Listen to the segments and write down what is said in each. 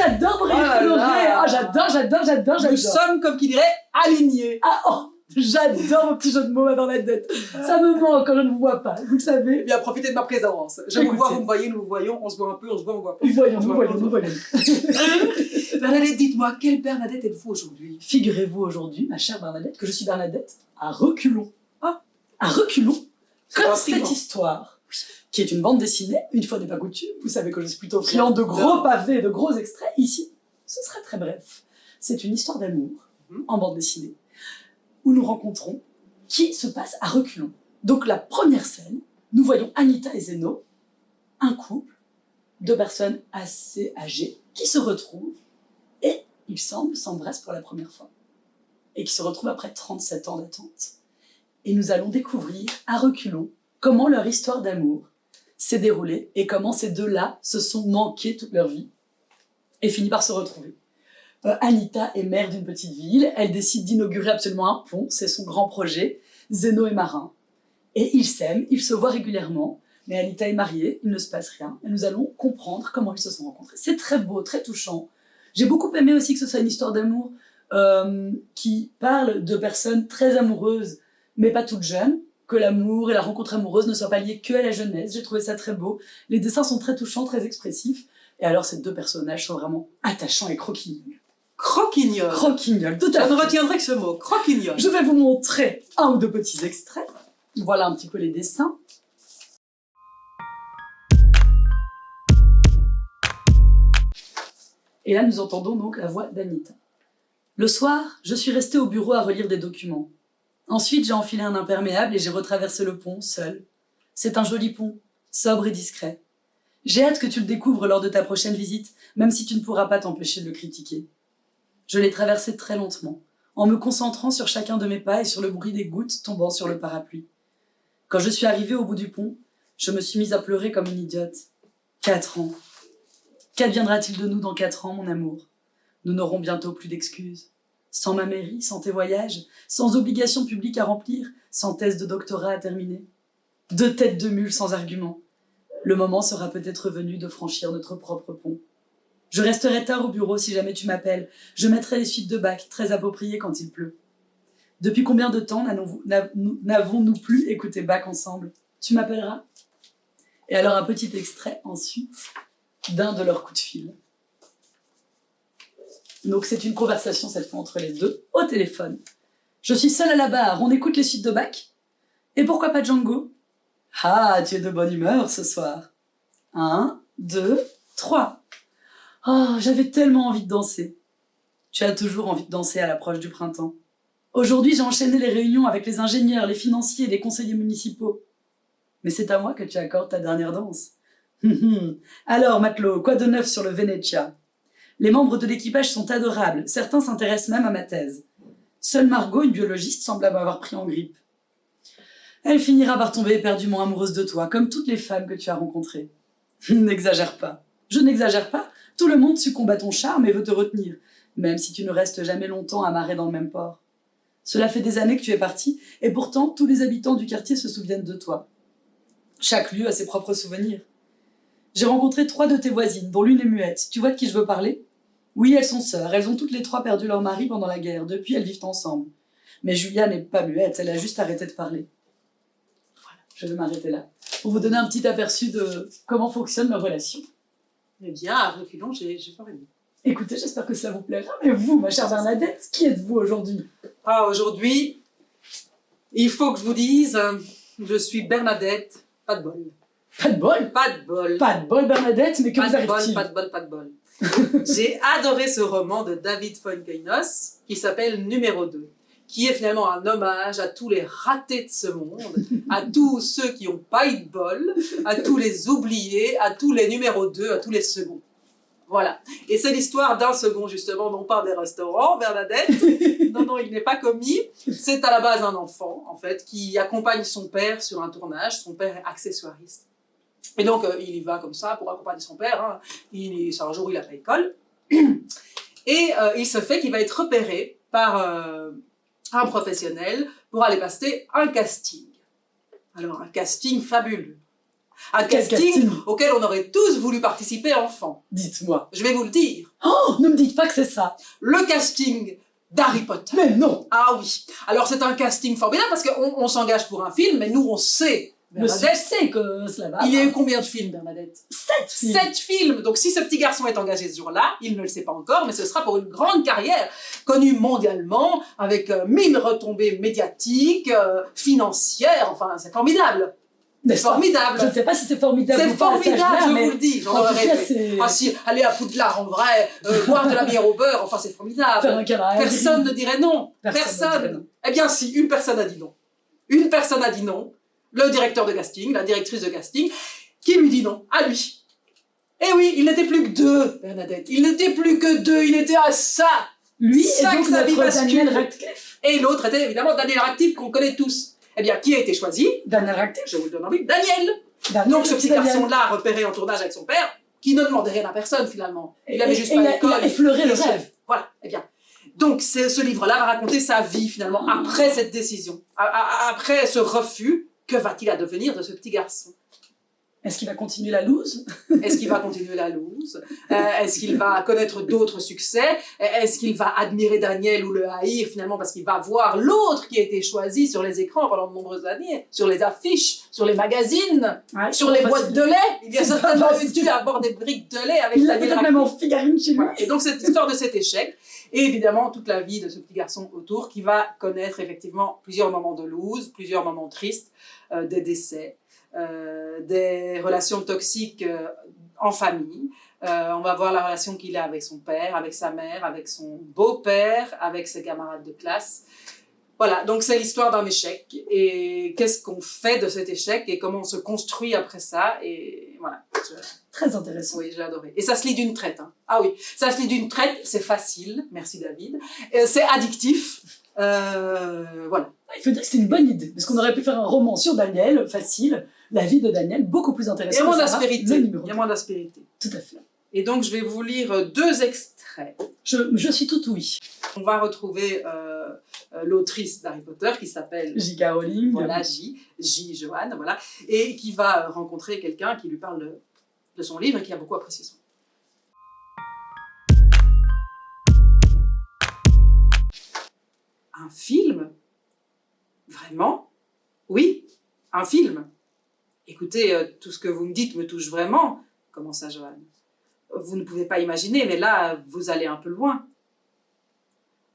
j'adore Brigitte Coloré. Ah, j'adore. Nous sommes, comme qui dirait, alignés. Ah, oh, j'adore vos petits jeux de mots, ma Bernadette. Ça me manque quand je ne vous vois pas, vous le savez. Eh bien, profitez de ma présence. Je vous vois, vous me voyez, nous vous voyons, on se voit un peu, on se voit, on voit pas. Nous voyons. Bernadette, dites-moi, quelle Bernadette êtes-vous aujourd'hui? Figurez-vous aujourd'hui, ma chère Bernadette, que je suis Bernadette à reculons. À reculons, comme cette histoire, qui est une bande dessinée, une fois n'est pas coutume. Vous savez que je suis plutôt friand de gros pavés, de gros extraits. Ici, ce sera très bref. C'est une histoire d'amour, en bande dessinée, où nous rencontrons qui se passe à reculons. Donc la première scène, nous voyons Anita et Zeno, un couple de personnes assez âgées, qui se retrouvent et, il semble, s'embrassent pour la première fois. Et qui se retrouvent après 37 ans d'attente. Et nous allons découvrir à reculons comment leur histoire d'amour s'est déroulée et comment ces deux-là se sont manqués toute leur vie et finissent par se retrouver. Anita est maire d'une petite ville, elle décide d'inaugurer absolument un pont, c'est son grand projet. Zeno est marin. Et ils s'aiment, ils se voient régulièrement, mais Anita est mariée, il ne se passe rien, et nous allons comprendre comment ils se sont rencontrés. C'est très beau, très touchant. J'ai beaucoup aimé aussi que ce soit une histoire d'amour qui parle de personnes très amoureuses, mais pas toutes jeunes, que l'amour et la rencontre amoureuse ne soient pas liés que à la jeunesse. J'ai trouvé ça très beau. Les dessins sont très touchants, très expressifs. Et alors, ces deux personnages sont vraiment attachants et croquignols. Croquignol. Croquignol, tout à fait. Je ne retiendrai que ce mot, croquignol. Je vais vous montrer un ou deux petits extraits. Voilà un petit peu les dessins. Et là, nous entendons donc la voix d'Anita. Le soir, je suis restée au bureau à relire des documents. Ensuite, j'ai enfilé un imperméable et j'ai retraversé le pont, seule. C'est un joli pont, sobre et discret. J'ai hâte que tu le découvres lors de ta prochaine visite, même si tu ne pourras pas t'empêcher de le critiquer. Je l'ai traversé très lentement, en me concentrant sur chacun de mes pas et sur le bruit des gouttes tombant sur le parapluie. Quand je suis arrivée au bout du pont, je me suis mise à pleurer comme une idiote. 4 ans. Qu'adviendra-t-il de nous dans 4 ans, mon amour? Nous n'aurons bientôt plus d'excuses. Sans ma mairie, sans tes voyages, sans obligations publiques à remplir, sans thèse de doctorat à terminer. 2 têtes de mule sans argument. Le moment sera peut-être venu de franchir notre propre pont. Je resterai tard au bureau si jamais tu m'appelles. Je mettrai les suites de bac, très appropriées quand il pleut. Depuis combien de temps n'avons-nous plus écouté bac ensemble? Tu m'appelleras? Et alors un petit extrait ensuite d'un de leurs coups de fil. Donc c'est une conversation cette fois entre les deux, au téléphone. Je suis seule à la barre, on écoute les suites de bac? Et pourquoi pas Django? Ah, tu es de bonne humeur ce soir. 1, 2, 3. Oh, j'avais tellement envie de danser. Tu as toujours envie de danser à l'approche du printemps. Aujourd'hui, j'ai enchaîné les réunions avec les ingénieurs, les financiers, les conseillers municipaux. Mais c'est à moi que tu accordes ta dernière danse. Alors, matelot, quoi de neuf sur le Venetia? Les membres de l'équipage sont adorables, certains s'intéressent même à ma thèse. Seule Margot, une biologiste, semble m'avoir pris en grippe. Elle finira par tomber éperdument amoureuse de toi, comme toutes les femmes que tu as rencontrées. N'exagère pas. Je n'exagère pas. Tout le monde succombe à ton charme et veut te retenir, même si tu ne restes jamais longtemps amarré dans le même port. Cela fait des années que tu es parti, et pourtant tous les habitants du quartier se souviennent de toi. Chaque lieu a ses propres souvenirs. J'ai rencontré 3 de tes voisines, dont l'une est muette. Tu vois de qui je veux parler? Oui, elles sont sœurs. Elles ont toutes les 3 perdu leur mari pendant la guerre. Depuis, elles vivent ensemble. Mais Julia n'est pas muette, elle a juste arrêté de parler. Voilà, je vais m'arrêter là. Pour vous donner un petit aperçu de comment fonctionne leur relation. Eh bien, à reculons, j'ai pas aimé. Écoutez, j'espère que ça vous plaira. Mais vous, ma chère Bernadette, qui êtes-vous aujourd'hui? Ah, aujourd'hui, il faut que je vous dise, je suis Bernadette, pas de bol. Pas de bol? Pas de bol. Pas de bol, Bernadette, mais que Pas vous de bol, arrive-t-il? pas de bol, pas de bol. J'ai adoré ce roman de David Fontainos qui s'appelle Numéro 2, qui est finalement un hommage à tous les ratés de ce monde, à tous ceux qui n'ont pas eu de bol, à tous les oubliés, à tous les numéros 2, à tous les seconds. Voilà. Et c'est l'histoire d'un second, justement, non pas des restaurants, Bernadette. Non, il n'est pas commis. C'est à la base un enfant, en fait, qui accompagne son père sur un tournage. Son père est accessoiriste. Et donc, il y va comme ça pour accompagner son père. Hein. C'est un jour où il n'a pas école. Et il se fait qu'il va être repéré par un professionnel pour aller passer un casting. Alors, un casting fabuleux. Un Quel casting casting? auquel on aurait tous voulu participer enfant. Dites-moi. Je vais vous le dire. Oh, ne me dites pas que c'est ça. Le casting d'Harry Potter. Mais non. Ah oui. Alors c'est un casting formidable parce qu'on s'engage pour un film, mais nous on sait, Le Bernadette, succès que cela va. il y a eu combien de films, Bernadette? 7 films. 7 films. Donc si ce petit garçon est engagé ce jour-là, il ne le sait pas encore, mais ce sera pour une grande carrière, connue mondialement, avec 1000 retombées médiatiques, financières, enfin c'est formidable. C'est N'est-ce pas? formidable. Je ne sais pas si c'est formidable C'est ou pas à cet formidable, âge-là, je mais vous le dis. J'en en aurais tout cas, rêvé. c'est Ah si, aller à Poudlard en vrai, boire de la bière au beurre, enfin c'est faire formidable. un câlin. Personne ne dirait non. Personne ne dirait non. Eh bien si, une personne a dit non. Une personne a dit non. Le directeur de casting, la directrice de casting, qui lui dit non, à lui. Eh oui, il n'était plus que 2, Bernadette. Il n'était plus que 2, il était à ça. Lui Ça et donc que sa vie notre bascule. Daniel Radcliffe. Et l'autre était évidemment Daniel Radcliffe, qu'on connaît tous. Eh bien, qui a été choisi? Daniel Radcliffe. Je vous le donne en vite, Daniel. Daniel, Donc ce le petit Daniel. garçon-là, repéré en tournage avec son père, qui ne demandait rien à personne finalement. Il avait juste Et pas il a l'école. effleuré le rêve. Voilà, eh bien. Donc ce livre-là va raconter sa vie finalement, après cette décision, après ce refus. Que va-t-il advenir de ce petit garçon? Est-ce qu'il va continuer la loose? Est-ce qu'il va continuer la loose? Est-ce qu'il va connaître d'autres succès? Est-ce qu'il va admirer Daniel ou le haïr finalement parce qu'il va voir l'autre qui a été choisi sur les écrans pendant de nombreuses années, sur les affiches, sur les magazines, Ouais, sur les boîtes de lait? Il y a C'est pas certainement facile. eu à bord des briques de lait avec Il l'a Daniel peut-être Radcliffe. même en figurine chez lui. Voilà. Et donc cette histoire de cet échec, et évidemment toute la vie de ce petit garçon autour qui va connaître effectivement plusieurs moments de loose, plusieurs moments tristes, des décès, des relations toxiques en famille. On va voir la relation qu'il a avec son père, avec sa mère, avec son beau-père, avec ses camarades de classe. Voilà, donc c'est l'histoire d'un échec et qu'est-ce qu'on fait de cet échec et comment on se construit après ça. Et voilà. Très intéressant. Oui, j'ai adoré. Et ça se lit d'une traite. Hein. Ah oui, ça se lit d'une traite, c'est facile, merci David. C'est addictif. Voilà. Il faut dire que c'était une bonne idée, parce qu'on aurait pu faire un roman sur Daniel, facile, la vie de Daniel, beaucoup plus Il y intéressant. a moins que ça va, d'aspérité. le numéro Il y a moins d'aspérité. Tout à fait. Et donc, je vais vous lire 2 extraits. Je suis tout oui. On va retrouver l'autrice d'Harry Potter qui s'appelle J.K. Rowling. voilà, J. Joanne, voilà, et qui va rencontrer quelqu'un qui lui parle de son livre et qui a beaucoup apprécié son livre. Un film? Vraiment? Oui, un film. Écoutez, tout ce que vous me dites me touche vraiment, commença Joanne. Vous ne pouvez pas imaginer, mais là, vous allez un peu loin.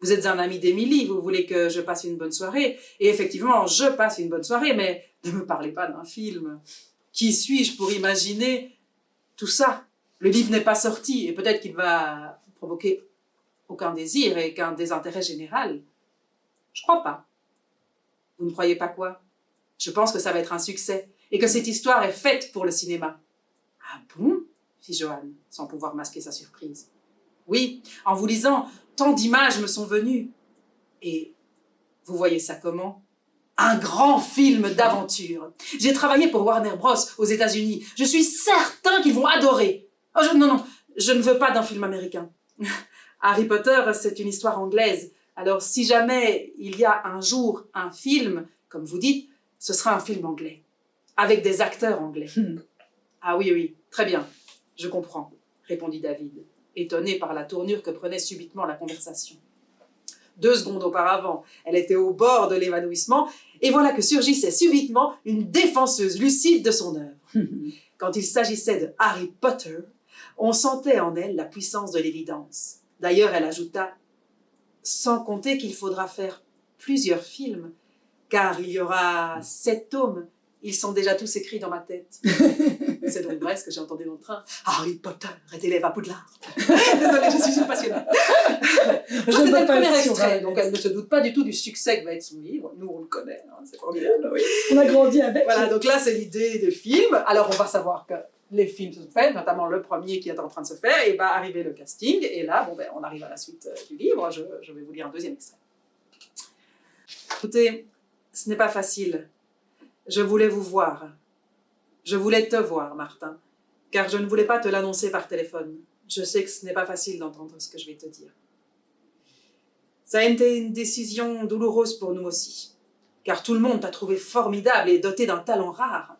Vous êtes un ami d'Émilie, vous voulez que je passe une bonne soirée. Et effectivement, je passe une bonne soirée, mais ne me parlez pas d'un film. Qui suis-je pour imaginer tout ça? Le livre n'est pas sorti, et peut-être qu'il va provoquer aucun désir et qu'un désintérêt général. Je crois pas. Vous ne croyez pas quoi? Je pense que ça va être un succès, et que cette histoire est faite pour le cinéma. Ah bon? Fit Joanne, sans pouvoir masquer sa surprise. Oui, en vous lisant, tant d'images me sont venues. Et vous voyez ça comment? Un grand film d'aventure. J'ai travaillé pour Warner Bros. Aux États-Unis. Je suis certain qu'ils vont adorer. Oh, non, je ne veux pas d'un film américain. Harry Potter, c'est une histoire anglaise. Alors, si jamais il y a un jour un film, comme vous dites, ce sera un film anglais, avec des acteurs anglais. Ah oui, très bien, je comprends, répondit David, étonné par la tournure que prenait subitement la conversation. 2 secondes auparavant, elle était au bord de l'évanouissement, et voilà que surgissait subitement une défenseuse lucide de son œuvre. Quand il s'agissait de Harry Potter, on sentait en elle la puissance de l'évidence. D'ailleurs, elle ajouta, sans compter qu'il faudra faire plusieurs films, car il y aura 7 tomes. Ils sont déjà tous écrits dans ma tête. C'est donc vrai ce que j'ai entendu dans le train. Harry Potter est élève à Poudlard. Désolée, je suis une passionnée. Ça, c'était le premier extrait. Donc, elle ne se doute pas du tout du succès que va être son livre. Nous, on le connaît. Hein, c'est formidable. Oui. On a grandi avec. Voilà, donc là, c'est l'idée des films. Alors, on va savoir que les films se font, notamment le premier qui est en train de se faire, et va arriver le casting. Et là, on arrive à la suite du livre. Je vais vous lire un 2e extrait. Écoutez, ce n'est pas facile. Je voulais vous voir. Je voulais te voir, Martin, car je ne voulais pas te l'annoncer par téléphone. Je sais que ce n'est pas facile d'entendre ce que je vais te dire. Ça a été une décision douloureuse pour nous aussi, car tout le monde t'a trouvé formidable et doté d'un talent rare.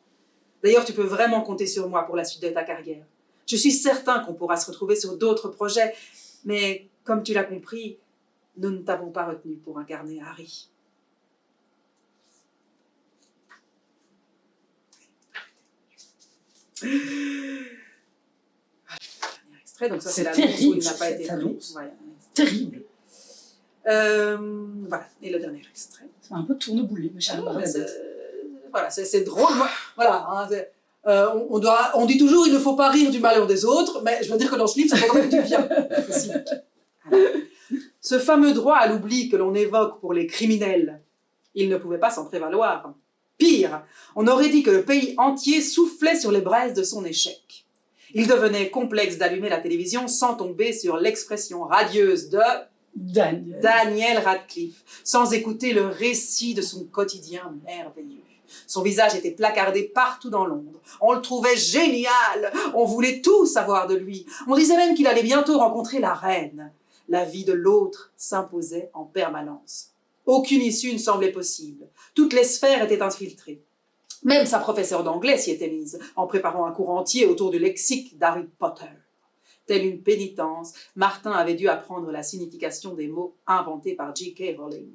D'ailleurs, tu peux vraiment compter sur moi pour la suite de ta carrière. Je suis certain qu'on pourra se retrouver sur d'autres projets, mais comme tu l'as compris, nous ne t'avons pas retenu pour incarner Harry. Donc ça, c'est l'annonce où il n'a pas été pris. Voilà. Terrible. Voilà, et le dernier extrait. C'est un peu tourneboulé, ma chère Bernadette. Voilà, c'est drôle. Voilà, hein, on dit toujours il ne faut pas rire du malheur des autres, mais je veux dire que dans ce livre, ça fait quand même du bien. Voilà. Ce fameux droit à l'oubli que l'on évoque pour les criminels, il ne pouvait pas s'en prévaloir. Pire, on aurait dit que le pays entier soufflait sur les braises de son échec. Il devenait complexe d'allumer la télévision sans tomber sur l'expression radieuse de Daniel Radcliffe, sans écouter le récit de son quotidien merveilleux. Son visage était placardé partout dans Londres. On le trouvait génial, on voulait tout savoir de lui. On disait même qu'il allait bientôt rencontrer la reine. La vie de l'autre s'imposait en permanence. Aucune issue ne semblait possible. Toutes les sphères étaient infiltrées. Même sa professeure d'anglais s'y était mise, en préparant un cours entier autour du lexique d'Harry Potter. Telle une pénitence, Martin avait dû apprendre la signification des mots inventés par J.K. Rowling.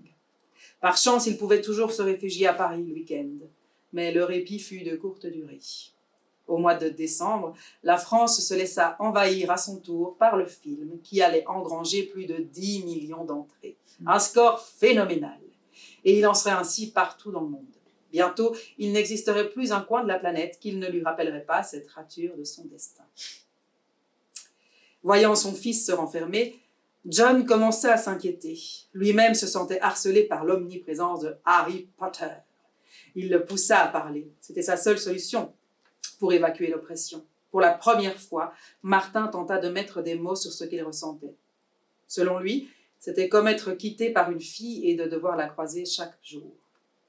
Par chance, il pouvait toujours se réfugier à Paris le week-end, mais le répit fut de courte durée. Au mois de décembre, la France se laissa envahir à son tour par le film, qui allait engranger plus de 10 millions d'entrées. Un score phénoménal. Et il en serait ainsi partout dans le monde. Bientôt, il n'existerait plus un coin de la planète qu'il ne lui rappellerait pas cette rature de son destin. Voyant son fils se renfermer, John commençait à s'inquiéter. Lui-même se sentait harcelé par l'omniprésence de Harry Potter. Il le poussa à parler. C'était sa seule solution pour évacuer l'oppression. Pour la première fois, Martin tenta de mettre des mots sur ce qu'il ressentait. Selon lui, c'était comme être quitté par une fille et de devoir la croiser chaque jour.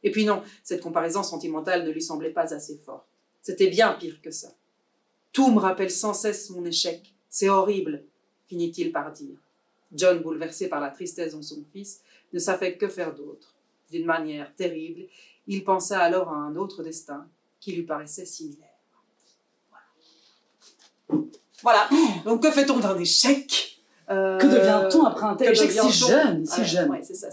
Et puis non, cette comparaison sentimentale ne lui semblait pas assez forte. C'était bien pire que ça. Tout me rappelle sans cesse mon échec. C'est horrible, finit-il par dire. John, bouleversé par la tristesse de son fils, ne savait que faire d'autre. D'une manière terrible, il pensa alors à un autre destin qui lui paraissait similaire. Voilà. Donc que fait-on d'un échec ? Que devient-on après un tel échec si jeune, si jeune. Ouais, c'est ça.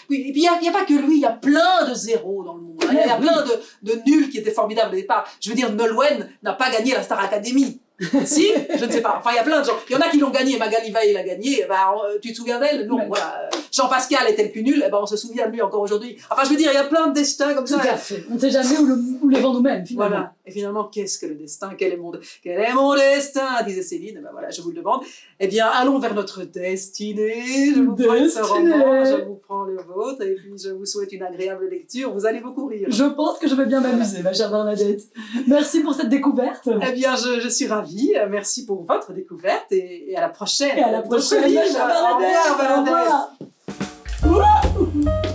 Oui, et puis il n'y a pas que lui, il y a plein de zéros dans le monde. Il y a plein de nuls qui étaient formidables au départ. Je veux dire, Nolwenn n'a pas gagné la Star Academy. Si, je ne sais pas. Enfin, il y a plein de gens. Il y en a qui l'ont gagné. Magali Veil l'a gagné. Tu te souviens d'elle ? Non, voilà. Jean-Pascal était le plus nul. On se souvient de lui encore aujourd'hui. Enfin, je veux dire, il y a plein de destins comme ça. Tout à fait. On ne sait jamais où les vend nous-mêmes, finalement. Voilà. Et finalement, qu'est-ce que le destin ? Quel est mon destin ? Disait Céline. Voilà, je vous le demande. Eh bien, allons vers notre destinée. Je vous prends ce roman, je vous prends le vôtre, et puis je vous souhaite une agréable lecture. Vous allez beaucoup rire. Je pense que je vais bien m'amuser, ma chère Bernadette. Merci pour cette découverte. Eh bien, je suis ravie. Merci pour votre découverte et à la prochaine. Et à la prochaine, ma chère Bernadette. Au revoir, Bernadette. Au revoir.